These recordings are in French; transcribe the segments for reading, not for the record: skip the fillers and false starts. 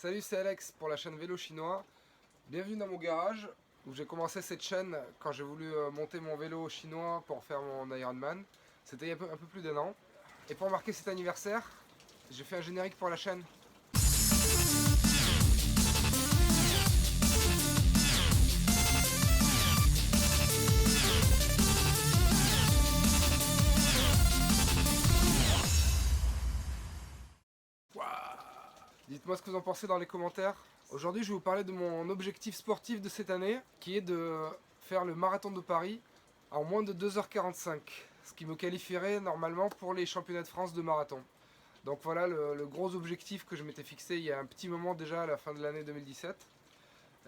Salut, c'est Alex pour la chaîne Vélo Chinois. Bienvenue dans mon garage où j'ai commencé cette chaîne quand j'ai voulu monter mon vélo chinois pour faire mon Ironman. C'était il y a un peu plus d'1 an. Et pour marquer cet anniversaire, j'ai fait un générique pour la chaîne. Dites-moi ce que vous en pensez dans les commentaires. Aujourd'hui, je vais vous parler de mon objectif sportif de cette année, qui est de faire le marathon de Paris en moins de 2h45, ce qui me qualifierait normalement pour les championnats de France de marathon. Donc voilà le gros objectif que je m'étais fixé il y a un petit moment déjà à la fin de l'année 2017.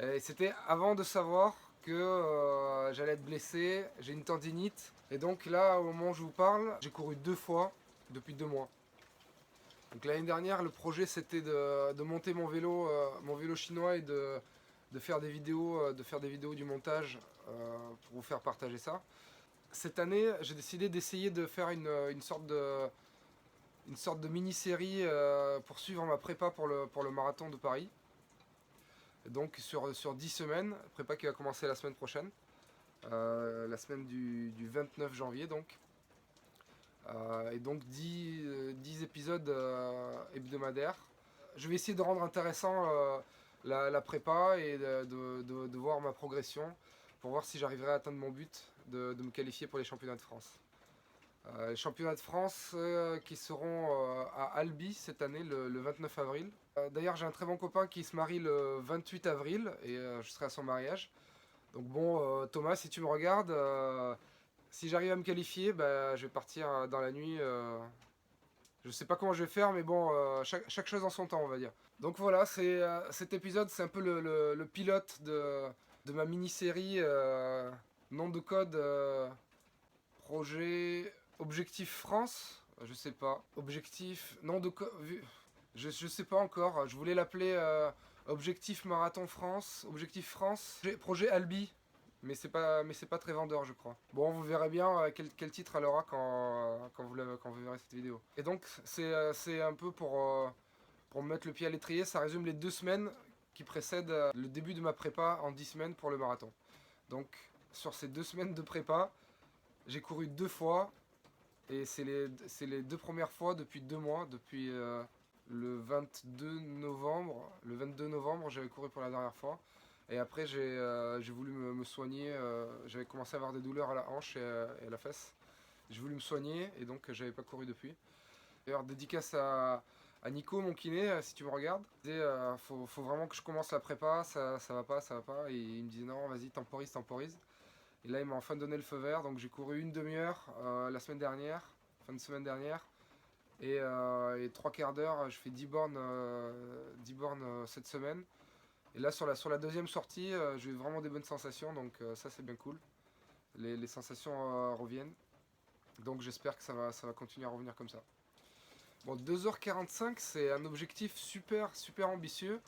Et c'était avant de savoir que j'allais être blessé, j'ai une tendinite. Et donc là, au moment où je vous parle, j'ai couru 2 fois depuis 2 mois. Donc l'année dernière, le projet c'était de monter mon vélo chinois et de faire des vidéos du montage pour vous faire partager ça. Cette année, j'ai décidé d'essayer de faire une sorte de mini-série pour suivre ma prépa pour le marathon de Paris. Et donc sur 10 semaines, prépa qui va commencer la semaine prochaine, la semaine du 29 janvier donc. Et donc 10 épisodes hebdomadaires. Je vais essayer de rendre intéressant la prépa et de voir ma progression pour voir si j'arriverai à atteindre mon but de me qualifier pour les championnats de France. Les championnats de France qui seront à Albi cette année le 29 avril. D'ailleurs j'ai un très bon copain qui se marie le 28 avril et je serai à son mariage. Donc bon Thomas, si tu me regardes, si j'arrive à me qualifier, bah, je vais partir dans la nuit. Je sais pas comment je vais faire, mais bon, chaque chose en son temps, on va dire. Donc voilà, cet épisode, c'est un peu le pilote de ma mini-série. Nom de code, projet, Objectif France. Je sais pas. Objectif, nom de code. Je sais pas encore. Je voulais l'appeler Objectif Marathon France. Objectif France. Projet Albi. Mais c'est pas très vendeur, je crois. Bon, vous verrez bien quel titre elle aura quand vous verrez cette vidéo. Et donc, c'est un peu pour me mettre le pied à l'étrier. Ça résume les 2 semaines qui précèdent le début de ma prépa en 10 semaines pour le marathon. Donc, sur ces 2 semaines de prépa, j'ai couru 2 fois. Et c'est les 2 premières fois depuis 2 mois, depuis le 22 novembre. Le 22 novembre, j'avais couru pour la dernière fois. Et après, j'ai voulu me soigner. J'avais commencé à avoir des douleurs à la hanche et à la fesse. J'ai voulu me soigner et donc j'avais pas couru depuis. D'ailleurs, dédicace à Nico, mon kiné, si tu me regardes. Il disait, faut vraiment que je commence la prépa, ça va pas, ça va pas. Et il me disait non, vas-y, temporise, temporise. Et là, il m'a enfin donné le feu vert. Donc j'ai couru une demi-heure la semaine dernière, fin de semaine dernière. Et 3 quarts d'heure, je fais 10 bornes, 10 bornes cette semaine. Et là sur la deuxième sortie, j'ai eu vraiment des bonnes sensations, donc ça c'est bien cool. Les sensations reviennent. Donc j'espère que ça va continuer à revenir comme ça. Bon, 2h45 c'est un objectif super ambitieux.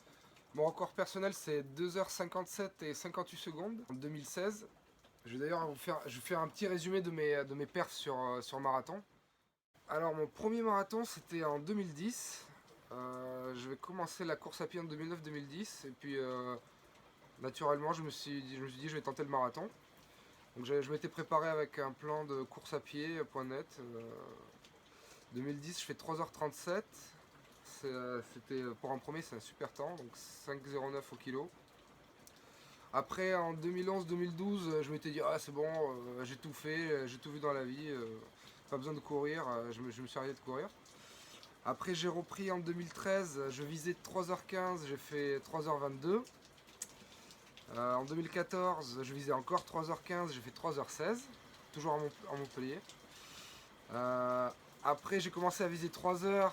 Mon record personnel c'est 2h57 et 58 secondes en 2016. Je vais d'ailleurs je vais faire un petit résumé de mes perfs sur marathon. Alors mon premier marathon c'était en 2010. Je vais commencer la course à pied en 2009-2010 et puis naturellement je me suis dit je vais tenter le marathon. Donc je m'étais préparé avec un plan de course à pied point net. 2010 je fais 3h37. C'était pour un premier c'est un super temps, donc 5,09 au kilo. Après en 2011-2012 je m'étais dit ah c'est bon, j'ai tout fait, j'ai tout vu dans la vie, pas besoin de courir, je me suis arrêté de courir. Après j'ai repris en 2013, je visais 3h15, j'ai fait 3h22. En 2014, je visais encore 3h15, j'ai fait 3h16, toujours à Montpellier. Après, j'ai commencé à viser 3h,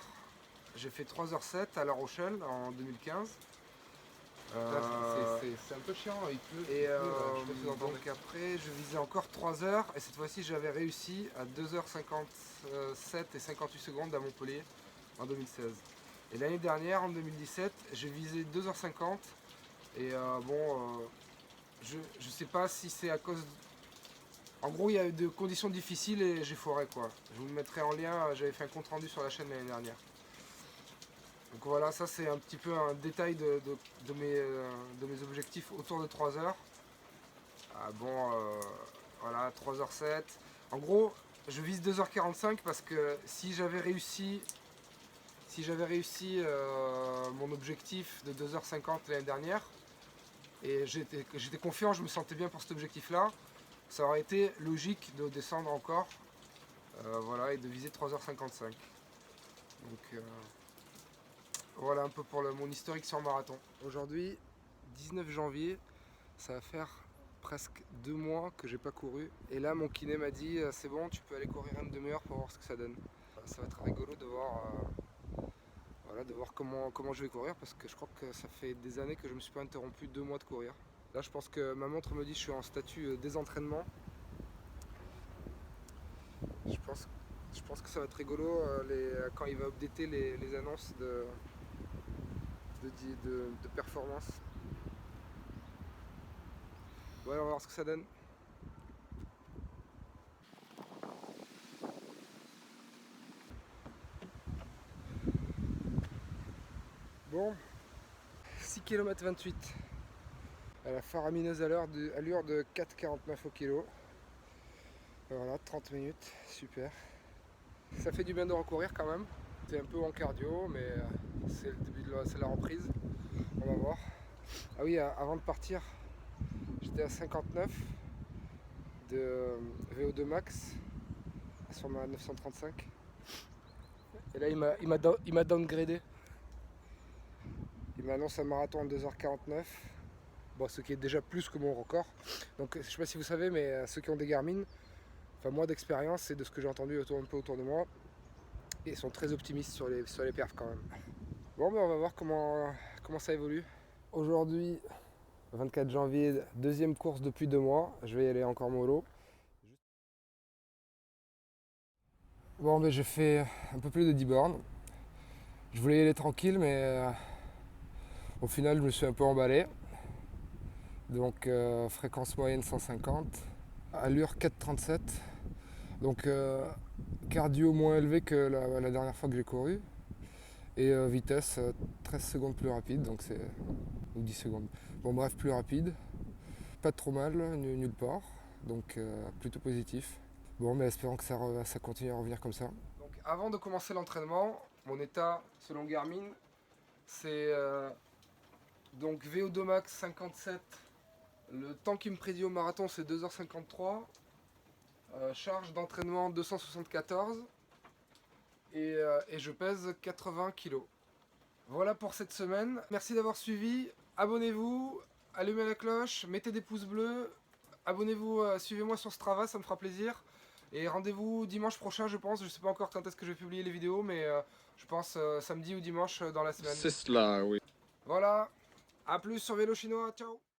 j'ai fait 3h07 à La Rochelle en 2015. C'est un peu chiant, il pleut. Et je sais pas si vous entendez. donc après, je visais encore 3h et cette fois-ci, j'avais réussi à 2h57 et 58 secondes à Montpellier en 2016. Et l'année dernière, en 2017, j'ai visé 2h50 et je sais pas si c'est à cause. En gros, il y a eu des conditions difficiles et j'ai foiré quoi. Je vous le mettrai en lien, j'avais fait un compte rendu sur la chaîne l'année dernière. Donc voilà, ça c'est un petit peu un détail de mes objectifs autour de 3 heures. Voilà, 3h07. En gros, je vise 2h45 parce que si j'avais réussi mon objectif de 2h50 l'année dernière, et j'étais confiant, je me sentais bien pour cet objectif-là, ça aurait été logique de descendre encore, voilà, et de viser 3h55. Donc voilà un peu pour mon historique sur marathon. Aujourd'hui, 19 janvier, ça va faire presque 2 mois que j'ai pas couru. Et là, mon kiné m'a dit c'est bon, tu peux aller courir une demi-heure pour voir ce que ça donne. Ça va être rigolo de voir, voilà, de voir comment je vais courir parce que je crois que ça fait des années que je me suis pas interrompu 2 mois de courir. Là, je pense que ma montre me dit que je suis en statut désentraînement. Je pense que ça va être rigolo quand il va updater les annonces de performance. Ouais, on va voir ce que ça donne. Bon, 6 km 28 à la faramineuse allure de 4,49 au kilo. Voilà, 30 minutes, super. Ça fait du bien de recourir quand même. C'est un peu en cardio, mais c'est le début c'est la reprise. On va voir. Ah oui, avant de partir, j'étais à 59 de VO2 max sur ma 935. Et là, il m'a downgradé. Il m'annonce un marathon en 2h49. Bon, ce qui est déjà plus que mon record. Donc, je sais pas si vous savez, mais ceux qui ont des Garmin, enfin moi d'expérience et de ce que j'ai entendu un peu autour de moi, ils sont très optimistes sur les perfs quand même. Bon, ben on va voir comment ça évolue. Aujourd'hui, 24 janvier, deuxième course depuis 2 mois. Je vais y aller encore mollo. Bon, ben j'ai fait un peu plus de 10 bornes. Je voulais y aller tranquille, mais au final, je me suis un peu emballé. Donc, fréquence moyenne 150, allure 4,37. Donc, cardio moins élevé que la dernière fois que j'ai couru. Et vitesse 13 secondes plus rapide, donc c'est. Ou 10 secondes. Bon, bref, plus rapide. Pas trop mal, nulle part. Donc, plutôt positif. Bon, mais espérons que ça continue à revenir comme ça. Donc, avant de commencer l'entraînement, mon état selon Garmin, c'est donc VO2 max 57. Le temps qui me prédit au marathon, c'est 2h53. Charge d'entraînement 274. Et je pèse 80 kg. Voilà pour cette semaine. Merci d'avoir suivi. Abonnez-vous, allumez la cloche, mettez des pouces bleus. Abonnez-vous, suivez-moi sur Strava, ça me fera plaisir. Et rendez-vous dimanche prochain, je pense. Je sais pas encore quand est-ce que je vais publier les vidéos, mais je pense samedi ou dimanche dans la semaine. C'est cela, oui. Voilà. À plus sur Vélo Chinois. Ciao.